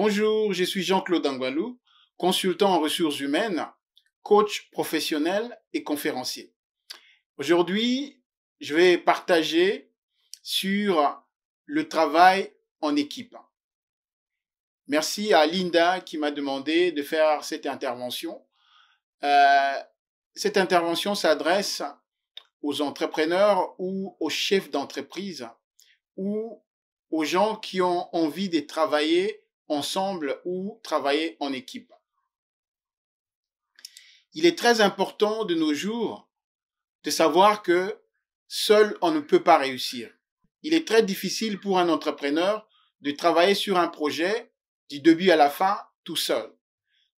Bonjour, je suis Jean-Claude Angwalou, consultant en ressources humaines, coach professionnel et conférencier. Aujourd'hui, je vais partager sur le travail en équipe. Merci à Linda qui m'a demandé de faire cette intervention. Cette intervention s'adresse aux entrepreneurs ou aux chefs d'entreprise ou aux gens qui ont envie de travailler ensemble ou travailler en équipe. Il est très important de nos jours de savoir que seul on ne peut pas réussir. Il est très difficile pour un entrepreneur de travailler sur un projet du début à la fin tout seul.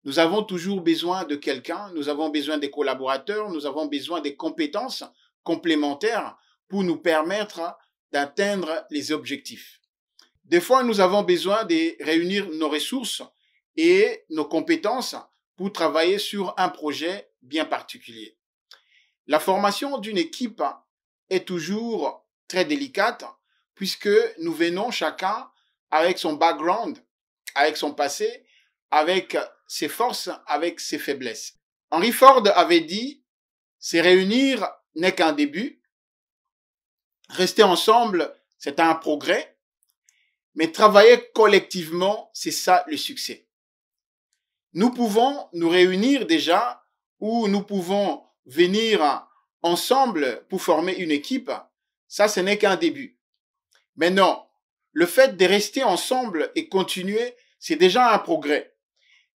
Nous avons toujours besoin de quelqu'un, nous avons besoin des collaborateurs, nous avons besoin des compétences complémentaires pour nous permettre d'atteindre les objectifs. Des fois, nous avons besoin de réunir nos ressources et nos compétences pour travailler sur un projet bien particulier. La formation d'une équipe est toujours très délicate puisque nous venons chacun avec son background, avec son passé, avec ses forces, avec ses faiblesses. Henry Ford avait dit, se réunir n'est qu'un début, rester ensemble, c'est un progrès, mais travailler collectivement, c'est ça le succès. Nous pouvons nous réunir déjà ou nous pouvons venir ensemble pour former une équipe. Ça, ce n'est qu'un début. Mais non, le fait de rester ensemble et continuer, c'est déjà un progrès.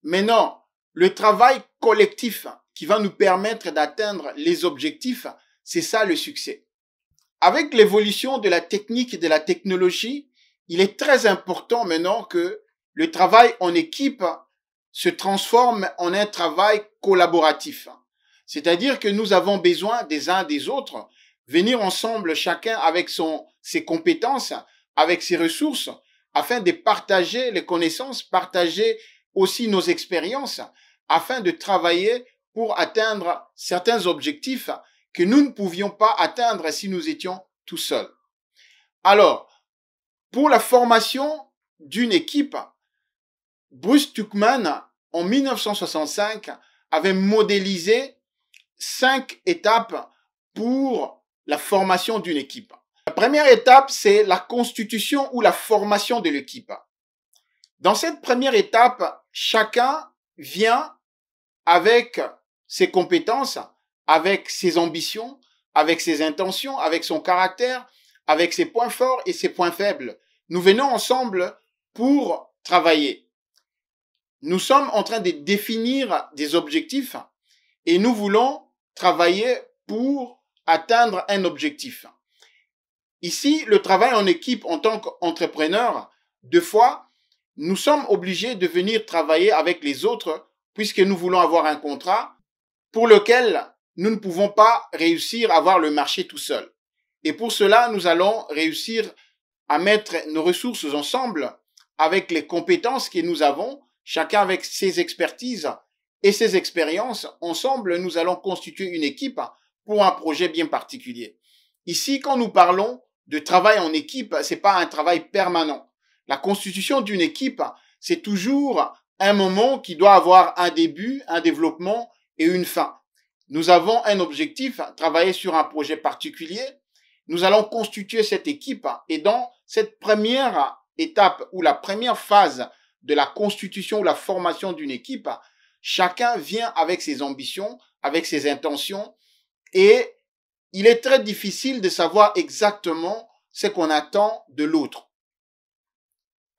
Mais non, le travail collectif qui va nous permettre d'atteindre les objectifs, c'est ça le succès. Avec l'évolution de la technique et de la technologie, il est très important maintenant que le travail en équipe se transforme en un travail collaboratif. C'est-à-dire que nous avons besoin des uns des autres, venir ensemble chacun avec ses compétences, avec ses ressources, afin de partager les connaissances, partager aussi nos expériences, afin de travailler pour atteindre certains objectifs que nous ne pouvions pas atteindre si nous étions tout seuls. Alors, pour la formation d'une équipe, Bruce Tuckman, en 1965, avait modélisé 5 étapes pour la formation d'une équipe. La première étape, c'est la constitution ou la formation de l'équipe. Dans cette première étape, chacun vient avec ses compétences, avec ses ambitions, avec ses intentions, avec son caractère, avec ses points forts et ses points faibles. Nous venons ensemble pour travailler. Nous sommes en train de définir des objectifs et nous voulons travailler pour atteindre un objectif. Ici, le travail en équipe en tant qu'entrepreneur, deux fois, nous sommes obligés de venir travailler avec les autres puisque nous voulons avoir un contrat pour lequel nous ne pouvons pas réussir à avoir le marché tout seul. Et pour cela, nous allons réussir à mettre nos ressources ensemble avec les compétences que nous avons, chacun avec ses expertises et ses expériences. Ensemble, nous allons constituer une équipe pour un projet bien particulier. Ici, quand nous parlons de travail en équipe, c'est pas un travail permanent. La constitution d'une équipe, c'est toujours un moment qui doit avoir un début, un développement et une fin. Nous avons un objectif, travailler sur un projet particulier. Nous allons constituer cette équipe et dans cette première étape ou la première phase de la constitution ou la formation d'une équipe, chacun vient avec ses ambitions, avec ses intentions et il est très difficile de savoir exactement ce qu'on attend de l'autre.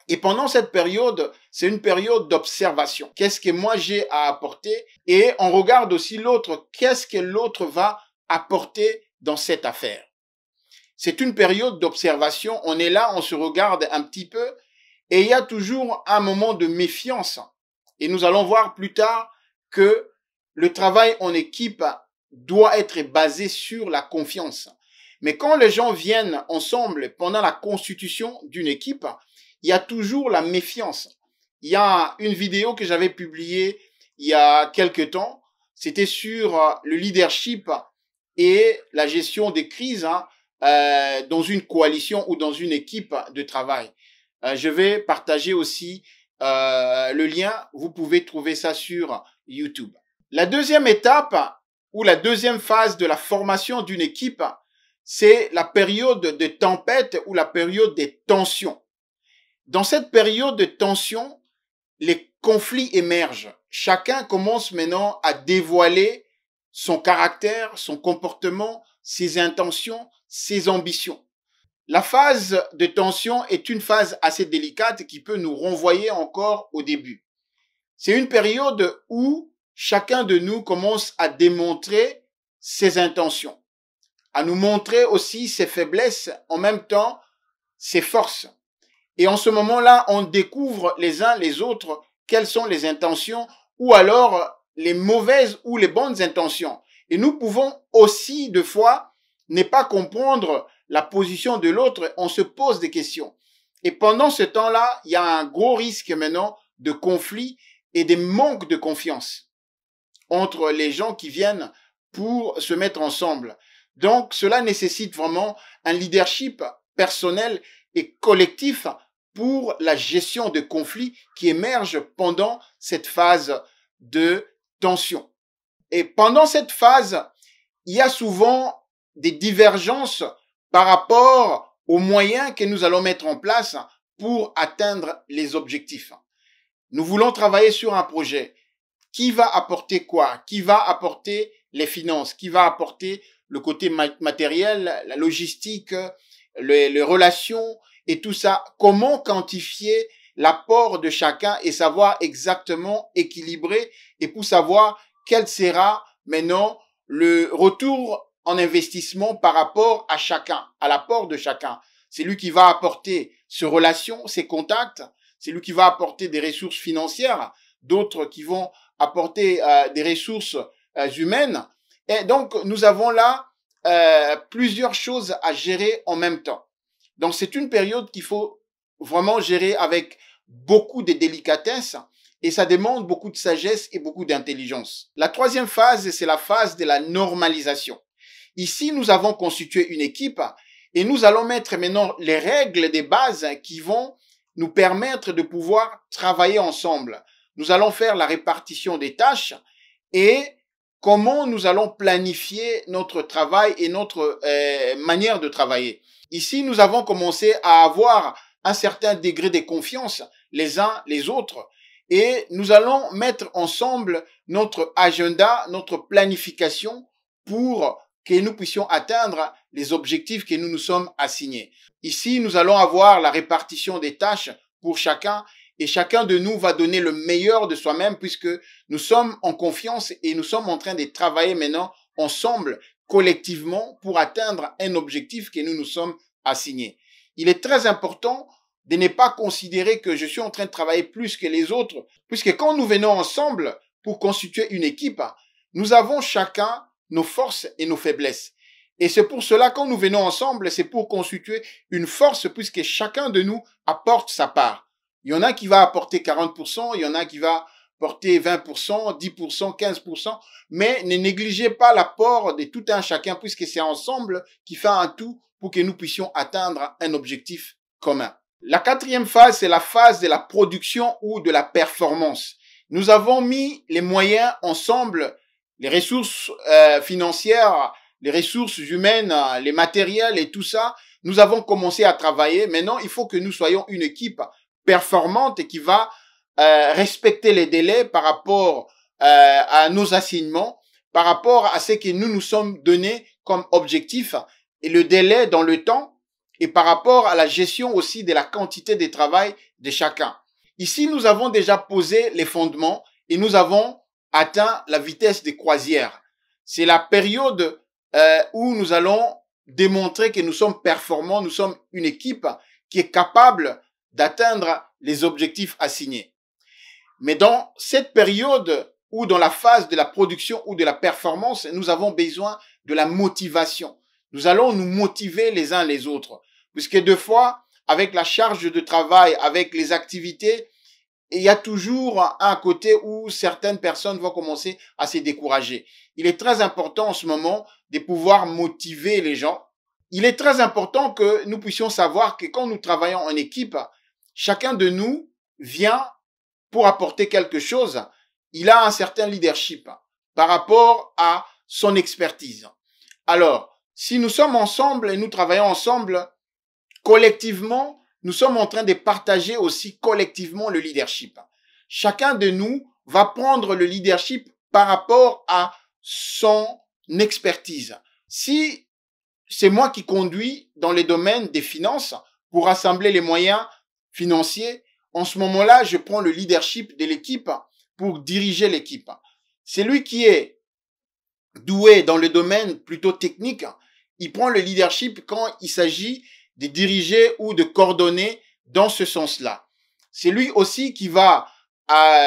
Et pendant cette période, c'est une période d'observation. Qu'est-ce que moi j'ai à apporter? Et on regarde aussi l'autre. Qu'est-ce que l'autre va apporter dans cette affaire? C'est une période d'observation. On est là, on se regarde un petit peu. Et il y a toujours un moment de méfiance. Et nous allons voir plus tard que le travail en équipe doit être basé sur la confiance. Mais quand les gens viennent ensemble pendant la constitution d'une équipe, il y a toujours la méfiance. Il y a une vidéo que j'avais publiée il y a quelque temps. C'était sur le leadership et la gestion des crises dans une coalition ou dans une équipe de travail. Je vais partager aussi le lien, vous pouvez trouver ça sur YouTube. La deuxième étape ou la deuxième phase de la formation d'une équipe, c'est la période de tempête ou la période des tensions. Dans cette période de tension, les conflits émergent. Chacun commence maintenant à dévoiler son caractère, son comportement, ses intentions, ses ambitions. La phase de tension est une phase assez délicate qui peut nous renvoyer encore au début. C'est une période où chacun de nous commence à démontrer ses intentions, à nous montrer aussi ses faiblesses, en même temps ses forces. Et en ce moment-là, on découvre les uns les autres quelles sont les intentions ou alors les mauvaises ou les bonnes intentions. Et nous pouvons aussi, des fois, ne pas comprendre la position de l'autre. On se pose des questions. Et pendant ce temps-là, il y a un gros risque maintenant de conflit et de manque de confiance entre les gens qui viennent pour se mettre ensemble. Donc, cela nécessite vraiment un leadership personnel et collectif pour la gestion de conflits qui émergent pendant cette phase de tension. Et pendant cette phase, il y a souvent des divergences par rapport aux moyens que nous allons mettre en place pour atteindre les objectifs. Nous voulons travailler sur un projet. Qui va apporter quoi? Qui va apporter les finances? Qui va apporter le côté matériel, la logistique, les relations et tout ça? Comment quantifier l'apport de chacun et savoir exactement équilibrer et pour savoir quel sera maintenant le retour en investissement par rapport à chacun, à l'apport de chacun. C'est lui qui va apporter ses relations, ses contacts, c'est lui qui va apporter des ressources financières, d'autres qui vont apporter des ressources humaines. Et donc, nous avons là plusieurs choses à gérer en même temps. Donc, c'est une période qu'il faut vraiment gérer avec beaucoup de délicatesse et ça demande beaucoup de sagesse et beaucoup d'intelligence. La troisième phase, c'est la phase de la normalisation. Ici, nous avons constitué une équipe et nous allons mettre maintenant les règles des bases qui vont nous permettre de pouvoir travailler ensemble. Nous allons faire la répartition des tâches et comment nous allons planifier notre travail et notre manière de travailler. Ici, nous avons commencé à avoir un certain degré de confiance les uns les autres et nous allons mettre ensemble notre agenda, notre planification pour que nous puissions atteindre les objectifs que nous nous sommes assignés. Ici, nous allons avoir la répartition des tâches pour chacun et chacun de nous va donner le meilleur de soi-même puisque nous sommes en confiance et nous sommes en train de travailler maintenant ensemble, collectivement, pour atteindre un objectif que nous nous sommes assignés. Il est très important de ne pas considérer que je suis en train de travailler plus que les autres, puisque quand nous venons ensemble pour constituer une équipe, nous avons chacun nos forces et nos faiblesses. Et c'est pour cela, quand nous venons ensemble, c'est pour constituer une force, puisque chacun de nous apporte sa part. Il y en a qui va apporter 40%, il y en a qui va apporter 20%, 10%, 15%, mais ne négligez pas l'apport de tout un chacun, puisque c'est ensemble qui fait un tout pour que nous puissions atteindre un objectif commun. La quatrième phase, c'est la phase de la production ou de la performance. Nous avons mis les moyens ensemble, les ressources financières, les ressources humaines, les matériels et tout ça. Nous avons commencé à travailler. Maintenant, il faut que nous soyons une équipe performante et qui va respecter les délais par rapport à nos assignements, par rapport à ce que nous nous sommes donnés comme objectif et le délai dans le temps et par rapport à la gestion aussi de la quantité de travail de chacun. Ici, nous avons déjà posé les fondements et nous avons atteint la vitesse de croisière. C'est la période où nous allons démontrer que nous sommes performants, nous sommes une équipe qui est capable d'atteindre les objectifs assignés. Mais dans cette période ou dans la phase de la production ou de la performance, nous avons besoin de la motivation. Nous allons nous motiver les uns les autres. Puisque deux fois, avec la charge de travail, avec les activités, il y a toujours un côté où certaines personnes vont commencer à se décourager. Il est très important en ce moment de pouvoir motiver les gens. Il est très important que nous puissions savoir que quand nous travaillons en équipe, chacun de nous vient pour apporter quelque chose, il a un certain leadership par rapport à son expertise. Alors, si nous sommes ensemble et nous travaillons ensemble, collectivement, nous sommes en train de partager aussi collectivement le leadership. Chacun de nous va prendre le leadership par rapport à son expertise. Si c'est moi qui conduis dans les domaines des finances pour rassembler les moyens financiers, en ce moment-là, je prends le leadership de l'équipe pour diriger l'équipe. Celui qui est doué dans le domaine plutôt technique, il prend le leadership quand il s'agit de diriger ou de coordonner dans ce sens-là. C'est lui aussi qui va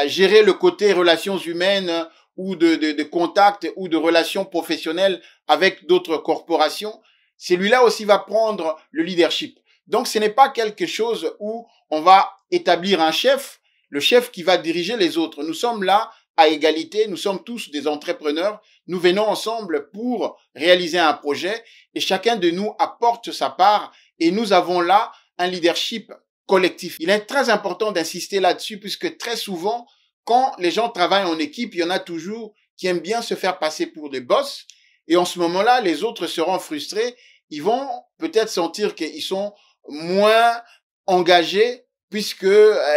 gérer le côté relations humaines ou de contact ou de relations professionnelles avec d'autres corporations. Celui-là aussi va prendre le leadership. Donc, ce n'est pas quelque chose où on va établir un chef, le chef qui va diriger les autres. Nous sommes là à égalité, nous sommes tous des entrepreneurs, nous venons ensemble pour réaliser un projet et chacun de nous apporte sa part et nous avons là un leadership collectif. Il est très important d'insister là-dessus puisque très souvent, quand les gens travaillent en équipe, il y en a toujours qui aiment bien se faire passer pour des boss et en ce moment-là, les autres seront frustrés. Ils vont peut-être sentir qu'ils sont moins engagés puisque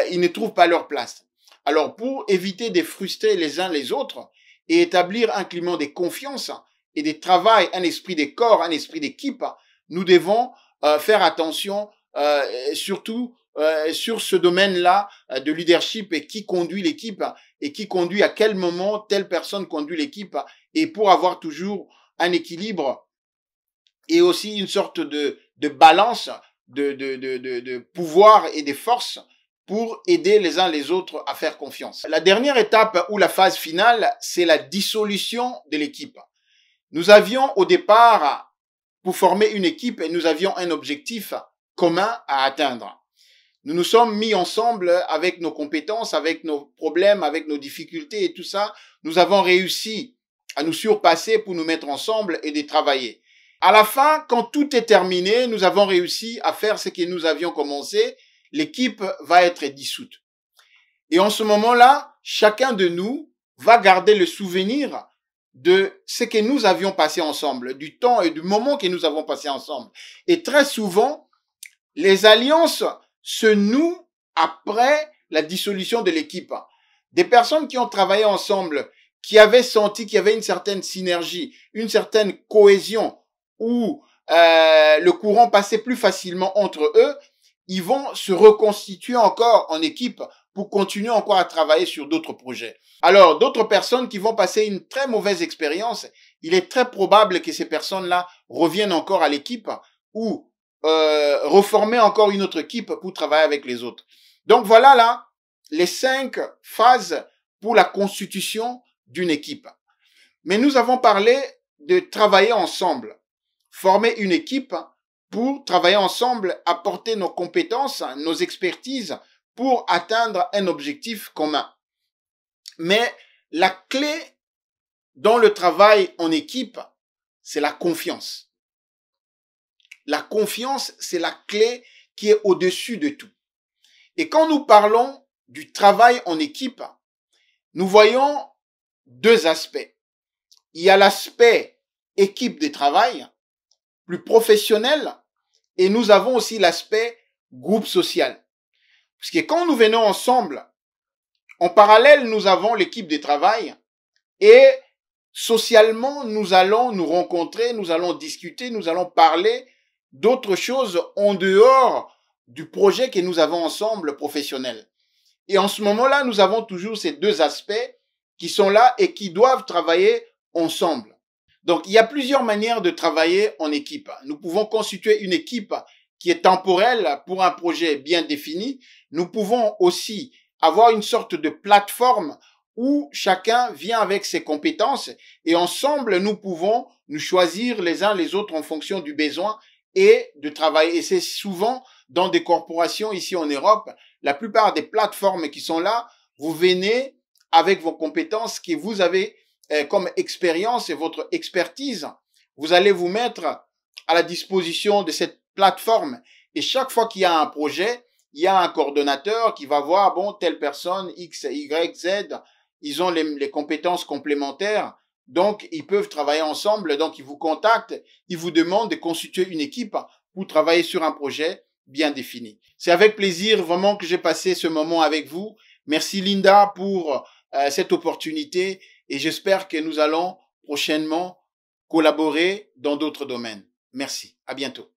ils ne trouvent pas leur place. Alors, pour éviter de frustrer les uns les autres et établir un climat de confiance et de travail, un esprit de corps, un esprit d'équipe, nous devons faire attention surtout sur ce domaine-là de leadership et qui conduit l'équipe et qui conduit à quel moment telle personne conduit l'équipe et pour avoir toujours un équilibre et aussi une sorte de balance de pouvoir et de force pour aider les uns les autres à faire confiance. La dernière étape ou la phase finale, c'est la dissolution de l'équipe. Nous avions au départ, pour former une équipe, nous avions un objectif commun à atteindre. Nous nous sommes mis ensemble avec nos compétences, avec nos problèmes, avec nos difficultés et tout ça. Nous avons réussi à nous surpasser pour nous mettre ensemble et de travailler. À la fin, quand tout est terminé, nous avons réussi à faire ce que nous avions commencé. L'équipe va être dissoute. Et en ce moment-là, chacun de nous va garder le souvenir de ce que nous avions passé ensemble, du temps et du moment que nous avons passé ensemble. Et très souvent, les alliances se nouent après la dissolution de l'équipe. Des personnes qui ont travaillé ensemble, qui avaient senti qu'il y avait une certaine synergie, une certaine cohésion, où le courant passait plus facilement entre eux, ils vont se reconstituer encore en équipe pour continuer encore à travailler sur d'autres projets. Alors, d'autres personnes qui vont passer une très mauvaise expérience, il est très probable que ces personnes-là reviennent encore à l'équipe ou reformer encore une autre équipe pour travailler avec les autres. Donc voilà là les 5 phases pour la constitution d'une équipe. Mais nous avons parlé de travailler ensemble, former une équipe pour travailler ensemble, apporter nos compétences, nos expertises pour atteindre un objectif commun. Mais la clé dans le travail en équipe, c'est la confiance. La confiance, c'est la clé qui est au-dessus de tout. Et quand nous parlons du travail en équipe, nous voyons 2 aspects. Il y a l'aspect équipe de travail, plus professionnel, et nous avons aussi l'aspect groupe social. Parce que quand nous venons ensemble, en parallèle, nous avons l'équipe de travail et socialement, nous allons nous rencontrer, nous allons discuter, nous allons parler d'autres choses en dehors du projet que nous avons ensemble professionnel. Et en ce moment-là, nous avons toujours ces 2 aspects qui sont là et qui doivent travailler ensemble. Donc, il y a plusieurs manières de travailler en équipe. Nous pouvons constituer une équipe qui est temporelle pour un projet bien défini. Nous pouvons aussi avoir une sorte de plateforme où chacun vient avec ses compétences et ensemble, nous pouvons nous choisir les uns les autres en fonction du besoin et de travailler. Et c'est souvent dans des corporations ici en Europe, la plupart des plateformes qui sont là, vous venez avec vos compétences que vous avez comme expérience et votre expertise, vous allez vous mettre à la disposition de cette plateforme. Et chaque fois qu'il y a un projet, il y a un coordonnateur qui va voir, bon, telle personne, X, Y, Z, ils ont les compétences complémentaires, donc ils peuvent travailler ensemble, donc ils vous contactent, ils vous demandent de constituer une équipe pour travailler sur un projet bien défini. C'est avec plaisir vraiment que j'ai passé ce moment avec vous. Merci Linda pour cette opportunité et j'espère que nous allons prochainement collaborer dans d'autres domaines. Merci. À bientôt.